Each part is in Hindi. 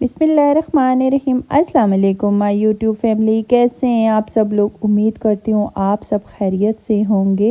बिस्मिल्लाहिर्रहमानिर्रहीम। अस्सलाम वालेकुम माय यूट्यूब फैमिली, कैसे हैं आप सब लोग? उम्मीद करती हूँ आप सब खैरियत से होंगे।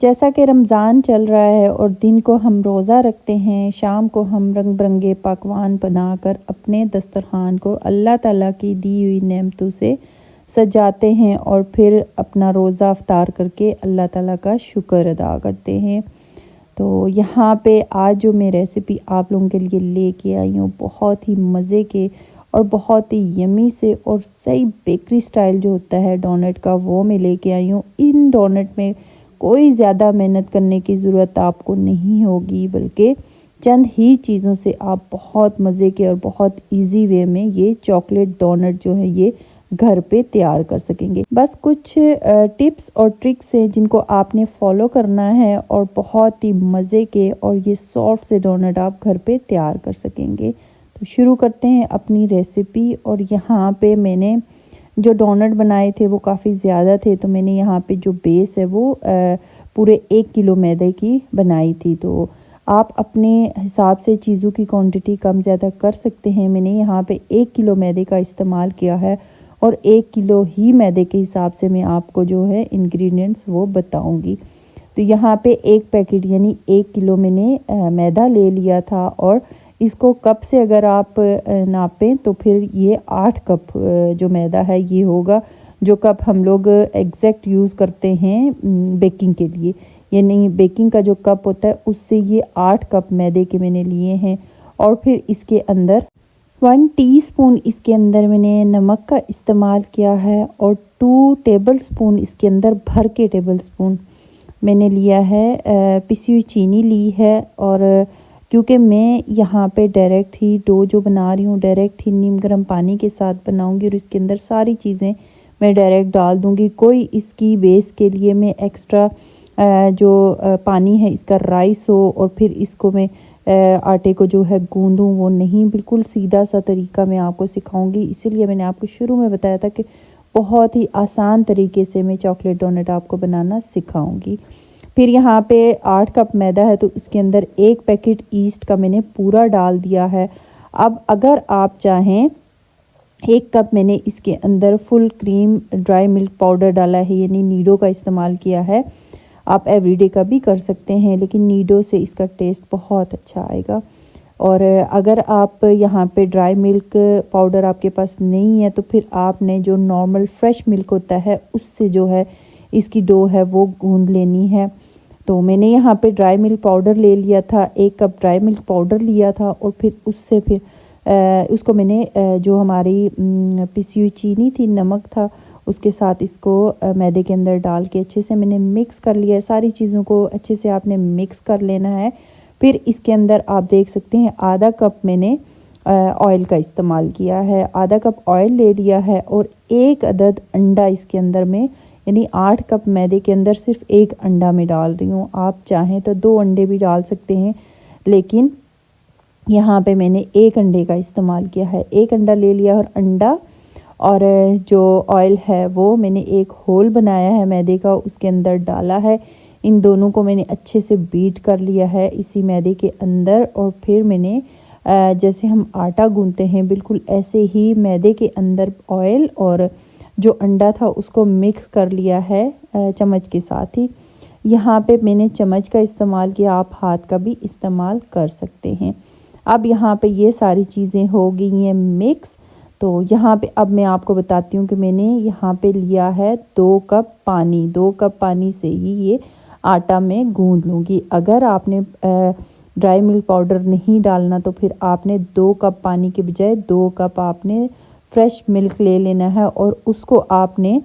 जैसा कि रमज़ान चल रहा है और दिन को हम रोज़ा रखते हैं, शाम को हम रंग बिरंगे पकवान बनाकर अपने दस्तरखान को अल्लाह ताला की दी हुई नेमतों से सजाते हैं और फिर अपना रोज़ा अफ्तार करके अल्लाह ताला का शुक्र अदा करते हैं। तो यहाँ पे आज जो मैं रेसिपी आप लोगों के लिए लेके आई हूँ, बहुत ही मज़े के और बहुत ही यमी से और सही बेकरी स्टाइल जो होता है डोनट का, वो मैं लेके आई हूँ। इन डोनट में कोई ज़्यादा मेहनत करने की ज़रूरत आपको नहीं होगी, बल्कि चंद ही चीज़ों से आप बहुत मज़े के और बहुत इजी वे में ये चॉकलेट डोनट जो है ये घर पे तैयार कर सकेंगे। बस कुछ टिप्स और ट्रिक्स हैं जिनको आपने फॉलो करना है और बहुत ही मज़े के और ये सॉफ्ट से डोनट आप घर पे तैयार कर सकेंगे। तो शुरू करते हैं अपनी रेसिपी। और यहाँ पे मैंने जो डोनट बनाए थे वो काफ़ी ज़्यादा थे, तो मैंने यहाँ पे जो बेस है वो पूरे 1 किलो मैदे की बनाई थी। तो आप अपने हिसाब से चीज़ों की क्वांटिटी कम ज़्यादा कर सकते हैं। मैंने यहाँ पे 1 किलो मैदे का इस्तेमाल किया है और 1 किलो ही मैदे के हिसाब से मैं आपको जो है इंग्रेडिएंट्स वो बताऊंगी। तो यहाँ पे एक पैकेट यानी 1 किलो मैंने मैदा ले लिया था और इसको कप से अगर आप नापें तो फिर ये 8 कप जो मैदा है ये होगा, जो कप हम लोग एग्जैक्ट यूज़ करते हैं बेकिंग के लिए। यानी बेकिंग का जो कप होता है उससे ये 8 कप मैदे के मैंने लिए हैं। और फिर इसके अंदर 1 टीस्पून इसके अंदर मैंने नमक का इस्तेमाल किया है और 2 टेबलस्पून इसके अंदर भर के टेबलस्पून मैंने लिया है पिसी हुई चीनी ली है। और क्योंकि मैं यहाँ पे डायरेक्ट ही डो जो बना रही हूँ डायरेक्ट ही नीम गर्म पानी के साथ बनाऊँगी और इसके अंदर सारी चीज़ें मैं डायरेक्ट डाल दूँगी। कोई इसकी बेस के लिए मैं एक्स्ट्रा जो पानी है इसका राइस हो और फिर इसको मैं आटे को जो है गूंदूँ, वो नहीं, बिल्कुल सीधा सा तरीका मैं आपको सिखाऊंगी। इसीलिए मैंने आपको शुरू में बताया था कि बहुत ही आसान तरीके से मैं चॉकलेट डोनट आपको बनाना सिखाऊंगी। फिर यहाँ पे 8 कप मैदा है तो उसके अंदर 1 पैकेट ईस्ट का मैंने पूरा डाल दिया है। अब अगर आप चाहें 1 कप मैंने इसके अंदर full cream dry milk powder डाला है, यानी नीडो का इस्तेमाल किया है। आप एवरीडे का भी कर सकते हैं, लेकिन नीडो से इसका टेस्ट बहुत अच्छा आएगा। और अगर आप यहाँ पे ड्राई मिल्क पाउडर आपके पास नहीं है तो फिर आपने जो नॉर्मल फ्रेश मिल्क होता है उससे जो है इसकी डो है वो गूंद लेनी है। तो मैंने यहाँ पे ड्राई मिल्क पाउडर ले लिया था, 1 कप ड्राई मिल्क पाउडर लिया था और फिर उससे फिर उसको मैंने जो हमारी पिसी हुई चीनी थी, नमक था, उसके साथ इसको मैदे के अंदर डाल के अच्छे से मैंने मिक्स कर लिया है। सारी चीज़ों को अच्छे से आपने मिक्स कर लेना है। फिर इसके अंदर आप देख सकते हैं आधा कप मैंने ऑयल का इस्तेमाल किया है, आधा कप ऑयल ले लिया है और 1 अदद अंडा इसके अंदर में, यानी 8 कप मैदे के अंदर सिर्फ 1 अंडा मैं डाल रही हूँ। आप चाहें तो 2 अंडे भी डाल सकते हैं, लेकिन यहाँ पे मैंने 1 अंडे का इस्तेमाल किया है। 1 अंडा ले लिया और अंडा और जो ऑयल है वो मैंने एक होल बनाया है मैदे का, उसके अंदर डाला है। इन दोनों को मैंने अच्छे से बीट कर लिया है इसी मैदे के अंदर। और फिर मैंने जैसे हम आटा गूंथते हैं बिल्कुल ऐसे ही मैदे के अंदर ऑयल और जो अंडा था उसको मिक्स कर लिया है चम्मच के साथ ही। यहाँ पे मैंने चम्मच का इस्तेमाल किया, आप हाथ का भी इस्तेमाल कर सकते हैं। अब यहाँ पे ये सारी चीज़ें हो गई हैं मिक्स। तो यहाँ पे अब मैं आपको बताती हूँ कि मैंने यहाँ पे लिया है 2 कप पानी। 2 कप पानी से ही ये आटा मैं गूंद लूँगी। अगर आपने ड्राई मिल्क पाउडर नहीं डालना तो फिर आपने 2 कप पानी के बजाय 2 कप आपने फ्रेश मिल्क ले लेना है और उसको आपने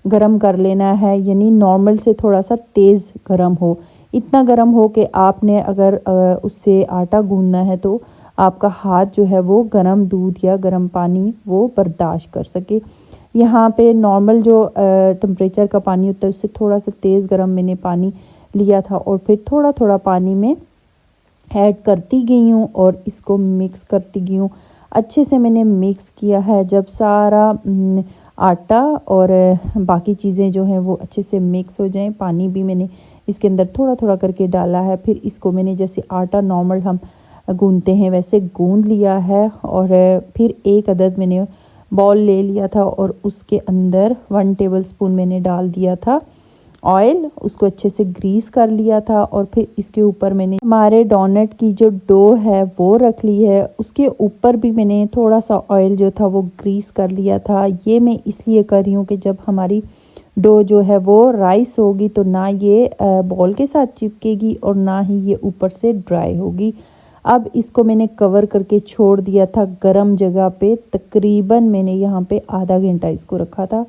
गरम कर लेना है, यानी नॉर्मल से थोड़ा सा तेज़ गरम हो। इतना गरम हो कि आपने अगर उससे आटा गूंदना है तो आपका हाथ जो है वो गरम दूध या गरम पानी वो बर्दाश्त कर सके। यहाँ पे नॉर्मल जो टेम्परेचर का पानी होता है उससे थोड़ा सा तेज़ गरम मैंने पानी लिया था और फिर थोड़ा थोड़ा पानी में ऐड करती गई हूँ और इसको मिक्स करती गई हूँ। अच्छे से मैंने मिक्स किया है। जब सारा आटा और बाकी चीज़ें जो हैं वो अच्छे से मिक्स हो जाएं, पानी भी मैंने इसके अंदर थोड़ा थोड़ा करके डाला है। फिर इसको मैंने जैसे आटा नॉर्मल हम गूंदते हैं वैसे गूंद लिया है। और फिर एक अदद मैंने बॉल ले लिया था और उसके अंदर 1 टेबलस्पून मैंने डाल दिया था ऑयल, उसको अच्छे से ग्रीस कर लिया था। और फिर इसके ऊपर मैंने हमारे डोनट की जो डो है वो रख ली है, उसके ऊपर भी मैंने थोड़ा सा ऑयल जो था वो ग्रीस कर लिया था। ये मैं इसलिए कर रही हूँ कि जब हमारी डो जो है वो राइस होगी तो ना ये बॉल के साथ चिपकेगी और ना ही ये ऊपर से ड्राई होगी। अब इसको मैंने कवर करके छोड़ दिया था गरम जगह पे। तकरीबन मैंने यहाँ पे आधा घंटा इसको रखा था।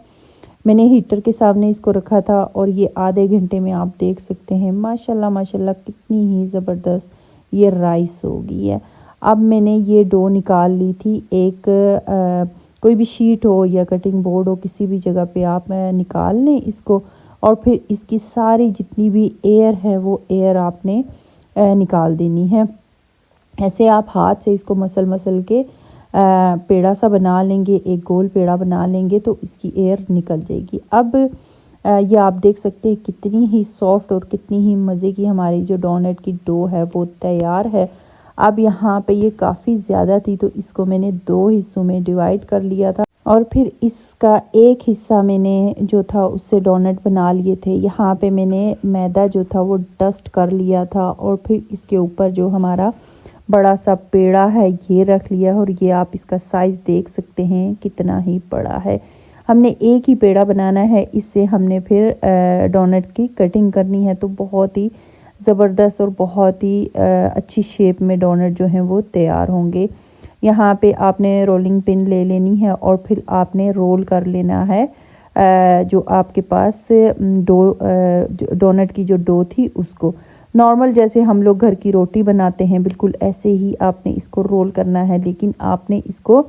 मैंने हीटर के सामने इसको रखा था और ये आधे घंटे में आप देख सकते हैं माशाल्लाह माशाल्लाह कितनी ही ज़बरदस्त ये राइस हो गई है। अब मैंने ये डो निकाल ली थी। एक कोई भी शीट हो या कटिंग बोर्ड हो, किसी भी जगह पे आप निकाल लें इसको। और फिर इसकी सारी जितनी भी एयर है वो एयर आपने निकाल देनी है। ऐसे आप हाथ से इसको मसल मसल के पेड़ा सा बना लेंगे, एक गोल पेड़ा बना लेंगे तो इसकी एयर निकल जाएगी। अब ये आप देख सकते हैं कितनी ही सॉफ्ट और कितनी ही मज़े की हमारी जो डोनट की डो है वो तैयार है। अब यहाँ पे ये काफ़ी ज़्यादा थी तो इसको मैंने 2 हिस्सों में डिवाइड कर लिया था और फिर इसका एक हिस्सा मैंने जो था उससे डोनट बना लिए थे। यहाँ पे मैंने मैदा जो था वो डस्ट कर लिया था और फिर इसके ऊपर जो हमारा बड़ा सा पेड़ा है ये रख लिया। और ये आप इसका साइज़ देख सकते हैं कितना ही बड़ा है। हमने एक ही पेड़ा बनाना है, इससे हमने फिर डोनट की कटिंग करनी है तो बहुत ही ज़बरदस्त और बहुत ही अच्छी शेप में डोनट जो हैं वो तैयार होंगे। यहाँ पे आपने रोलिंग पिन ले लेनी है और फिर आपने रोल कर लेना है जो आपके पास डोनट की जो डो थी उसको। नॉर्मल जैसे हम लोग घर की रोटी बनाते हैं बिल्कुल ऐसे ही आपने इसको रोल करना है। लेकिन आपने इसको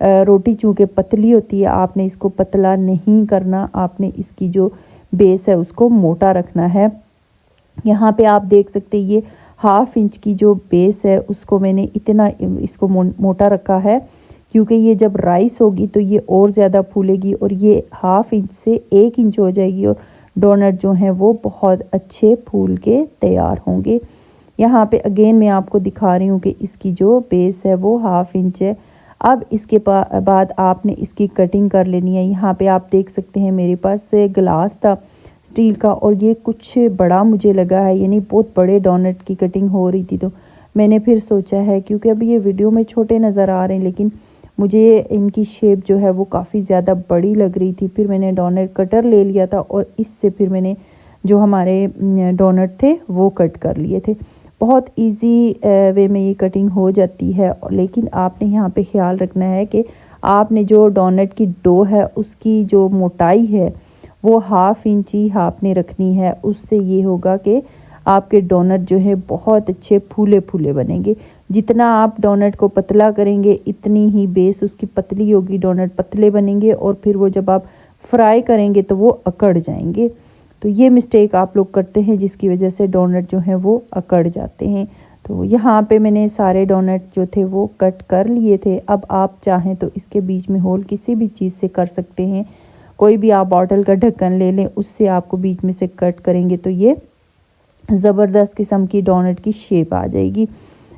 रोटी चूँकि पतली होती है आपने इसको पतला नहीं करना, आपने इसकी जो बेस है उसको मोटा रखना है। यहाँ पे आप देख सकते हैं ये 1/2 इंच की जो बेस है उसको मैंने इतना इसको मोटा रखा है क्योंकि ये जब राइस होगी तो ये और ज़्यादा फूलेगी और ये 1/2 इंच से 1 इंच हो जाएगी और डोनट जो हैं वो बहुत अच्छे फूल के तैयार होंगे। यहाँ पे अगेन मैं आपको दिखा रही हूँ कि इसकी जो बेस है वो 1/2 इंच है। अब इसके बाद आपने इसकी कटिंग कर लेनी है। यहाँ पे आप देख सकते हैं मेरे पास ग्लास था स्टील का और ये कुछ बड़ा मुझे लगा है, यानी बहुत बड़े डोनट की कटिंग हो रही थी। तो मैंने फिर सोचा है क्योंकि अभी ये वीडियो में छोटे नज़र आ रहे हैं लेकिन मुझे इनकी शेप जो है वो काफ़ी ज़्यादा बड़ी लग रही थी। फिर मैंने डोनट कटर ले लिया था और इससे फिर मैंने जो हमारे डोनट थे वो कट कर लिए थे। बहुत इजी वे में ये कटिंग हो जाती है। लेकिन आपने यहाँ पे ख्याल रखना है कि आपने जो डोनट की डो है उसकी जो मोटाई है वो 1/2 इंच ही आपने रखनी है। उससे ये होगा कि आपके डोनट जो है बहुत अच्छे फूले फूले बनेंगे। जितना आप डोनट को पतला करेंगे इतनी ही बेस उसकी पतली होगी, डोनट पतले बनेंगे और फिर वो जब आप फ्राई करेंगे तो वो अकड़ जाएंगे। तो ये मिस्टेक आप लोग करते हैं जिसकी वजह से डोनट जो है वो अकड़ जाते हैं। तो यहाँ पे मैंने सारे डोनट जो थे वो कट कर लिए थे। अब आप चाहें तो इसके बीच में होल किसी भी चीज़ से कर सकते हैं। कोई भी आप बॉटल का ढक्कन ले लें उससे आपको बीच में से कट करेंगे तो ये ज़बरदस्त किस्म की डोनट की शेप आ जाएगी।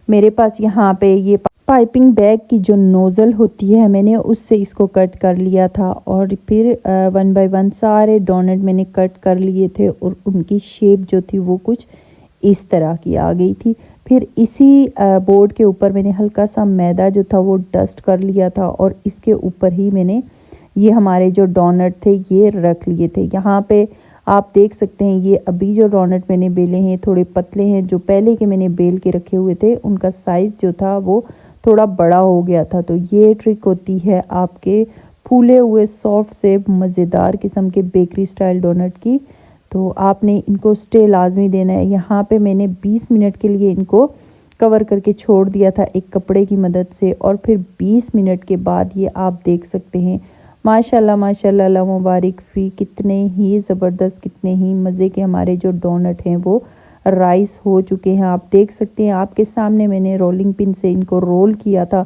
मेरे पास यहाँ पे ये पाइपिंग बैग की जो नोज़ल होती है मैंने उससे इसको कट कर लिया था और फिर 1 बाय 1 सारे डोनट मैंने कट कर लिए थे और उनकी शेप जो थी वो कुछ इस तरह की आ गई थी। फिर इसी बोर्ड के ऊपर मैंने हल्का सा मैदा जो था वो डस्ट कर लिया था और इसके ऊपर ही मैंने ये हमारे जो डोनट थे ये रख लिए थे। यहाँ पे आप देख सकते हैं ये अभी जो डोनट मैंने बेले हैं थोड़े पतले हैं। जो पहले के मैंने बेल के रखे हुए थे उनका साइज़ जो था वो थोड़ा बड़ा हो गया था। तो ये ट्रिक होती है आपके फूले हुए सॉफ्ट से मज़ेदार किस्म के बेकरी स्टाइल डोनट की। तो आपने इनको स्टे लाजमी देना है। यहाँ पे मैंने 20 मिनट के लिए इनको कवर करके छोड़ दिया था एक कपड़े की मदद से और फिर 20 मिनट के बाद ये आप देख सकते हैं माशाल्लाह माशाल्लाह अल्लाह मुबारक फ़ी कितने ही ज़बरदस्त कितने ही मज़े के हमारे जो डोनट हैं वो राइस हो चुके हैं। आप देख सकते हैं आपके सामने मैंने रोलिंग पिन से इनको रोल किया था।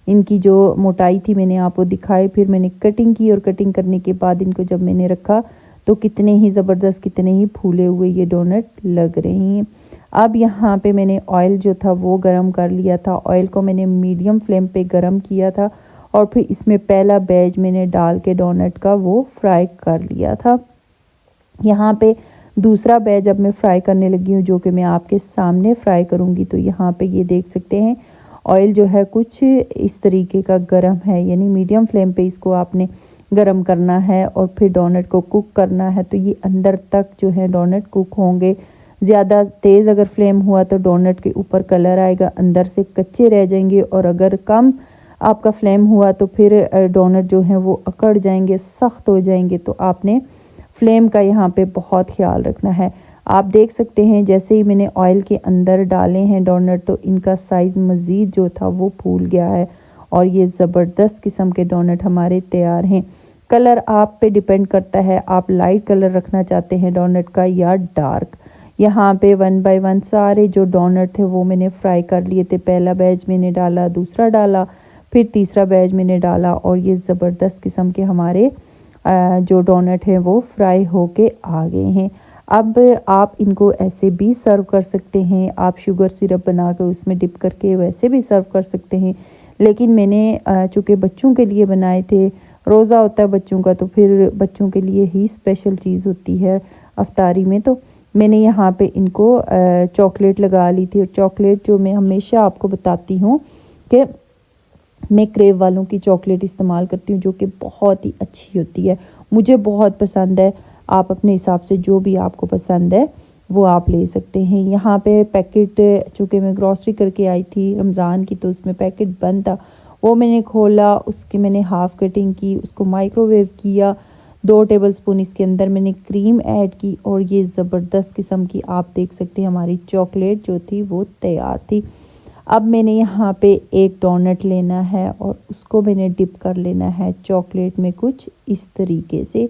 इनकी जो मोटाई थी मैंने आपको दिखाई। फिर मैंने कटिंग की और कटिंग करने के बाद इनको जब मैंने रखा तो कितने ही ज़बरदस्त, कितने ही फूले हुए ये डोनट लग रहे हैं। अब यहाँ पे मैंने ऑयल जो था वो गरम कर लिया था। ऑयल को मैंने मीडियम फ्लेम पे गरम किया था और फिर इसमें पहला बैच मैंने डाल के डोनट का वो फ्राई कर लिया था। यहाँ पे दूसरा बैच अब मैं फ्राई करने लगी हूँ, जो कि मैं आपके सामने फ्राई करूँगी। तो यहाँ पे ये देख सकते हैं ऑयल जो है कुछ इस तरीके का गरम है, यानी मीडियम फ्लेम पे इसको आपने गरम करना है और फिर डोनट को कुक करना है। तो ये अंदर तक जो है डोनट कुक होंगे। ज़्यादा तेज़ अगर फ्लेम हुआ तो डोनट के ऊपर कलर आएगा, अंदर से कच्चे रह जाएंगे, और अगर कम आपका फ्लेम हुआ तो फिर डोनट जो है वो अकड़ जाएंगे, सख्त हो जाएंगे। तो आपने फ्लेम का यहाँ पे बहुत ख्याल रखना है। आप देख सकते हैं जैसे ही मैंने ऑयल के अंदर डाले हैं डोनट तो इनका साइज़ मज़ीद जो था वो फूल गया है और ये ज़बरदस्त किस्म के डोनट हमारे तैयार हैं। कलर आप पे डिपेंड करता है, आप लाइट कलर रखना चाहते हैं डोनट का या डार्क। यहाँ पे 1 बाय 1 सारे जो डोनट थे वो मैंने फ्राई कर लिए थे। पहला बैच मैंने डाला, दूसरा डाला, फिर तीसरा बैच मैंने डाला और ये ज़बरदस्त किस्म के हमारे जो डोनट हैं वो फ्राई होके आ गए हैं। अब आप इनको ऐसे भी सर्व कर सकते हैं, आप शुगर सिरप बना कर उसमें डिप करके वैसे भी सर्व कर सकते हैं। लेकिन मैंने चूँकि बच्चों के लिए बनाए थे, रोज़ा होता है बच्चों का, तो फिर बच्चों के लिए ही स्पेशल चीज़ होती है अफ्तारी में। तो मैंने यहाँ पे इनको चॉकलेट लगा ली थी। और चॉकलेट जो मैं हमेशा आपको बताती हूँ कि मैं क्रेव वालों की चॉकलेट इस्तेमाल करती हूँ, जो कि बहुत ही अच्छी होती है, मुझे बहुत पसंद है। आप अपने हिसाब से जो भी आपको पसंद है वो आप ले सकते हैं। यहाँ पे पैकेट, चूँकि मैं ग्रॉसरी करके आई थी रमज़ान की, तो उसमें पैकेट बंद था, वो मैंने खोला, उसकी मैंने हाफ़ कटिंग की, उसको माइक्रोवेव किया। 2 टेबलस्पून इसके अंदर मैंने क्रीम ऐड की और ये ज़बरदस्त किस्म की आप देख सकते हैं हमारी चॉकलेट जो थी वो तैयार थी। अब मैंने यहाँ पे एक डोनट लेना है और उसको मैंने डिप कर लेना है चॉकलेट में कुछ इस तरीके से।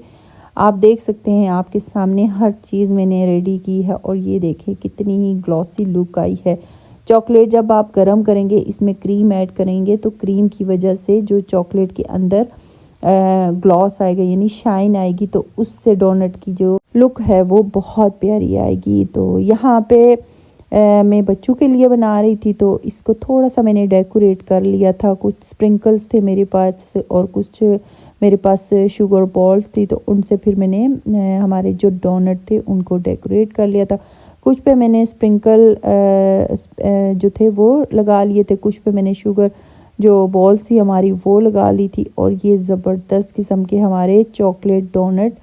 आप देख सकते हैं आपके सामने हर चीज़ मैंने रेडी की है और ये देखें कितनी ही ग्लॉसी लुक आई है। चॉकलेट जब आप गर्म करेंगे, इसमें क्रीम ऐड करेंगे, तो क्रीम की वजह से जो चॉकलेट के अंदर ग्लॉस आएगा, यानी शाइन आएगी, तो उससे डोनट की जो लुक है वो बहुत प्यारी आएगी। तो यहाँ पे मैं बच्चों के लिए बना रही थी, तो इसको थोड़ा सा मैंने डेकोरेट कर लिया था। कुछ स्प्रिंकल्स थे मेरे पास और कुछ मेरे पास शुगर बॉल्स थी, तो उनसे फिर मैंने हमारे जो डोनट थे उनको डेकोरेट कर लिया था। कुछ पे मैंने स्प्रिंकल जो थे वो लगा लिए थे, कुछ पे मैंने शुगर जो बॉल्स थी हमारी वो लगा ली थी। और ये ज़बरदस्त किस्म के हमारे चॉकलेट डोनट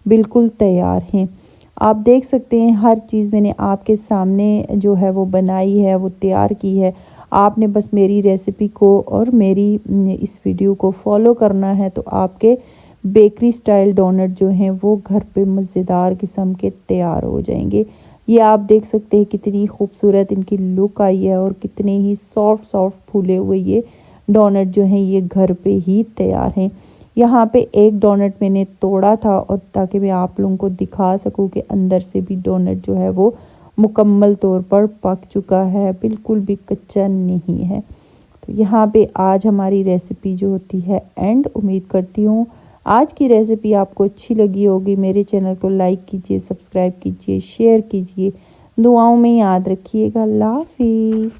बिल्कुल तैयार हैं। आप देख सकते हैं हर चीज़ मैंने आपके सामने जो है वो बनाई है, वो तैयार की है। आपने बस मेरी रेसिपी को और मेरी इस वीडियो को फॉलो करना है, तो आपके बेकरी स्टाइल डोनट जो हैं वो घर पे मज़ेदार किस्म के तैयार हो जाएंगे। ये आप देख सकते हैं कितनी खूबसूरत इनकी लुक आई है और कितने ही सॉफ्ट फूले हुए ये डोनट जो हैं ये घर पे ही तैयार हैं। यहाँ पे एक डोनट मैंने तोड़ा था और ताकि मैं आप लोगों को दिखा सकूँ कि अंदर से भी डोनट जो है वो मुकम्मल तौर पर पक चुका है, बिल्कुल भी कच्चा नहीं है। तो यहाँ पे आज हमारी रेसिपी जो होती है एंड। उम्मीद करती हूँ आज की रेसिपी आपको अच्छी लगी होगी। मेरे चैनल को लाइक कीजिए, सब्सक्राइब कीजिए, शेयर कीजिए, दुआओं में याद रखिएगा। अल्लाह हाफिज़।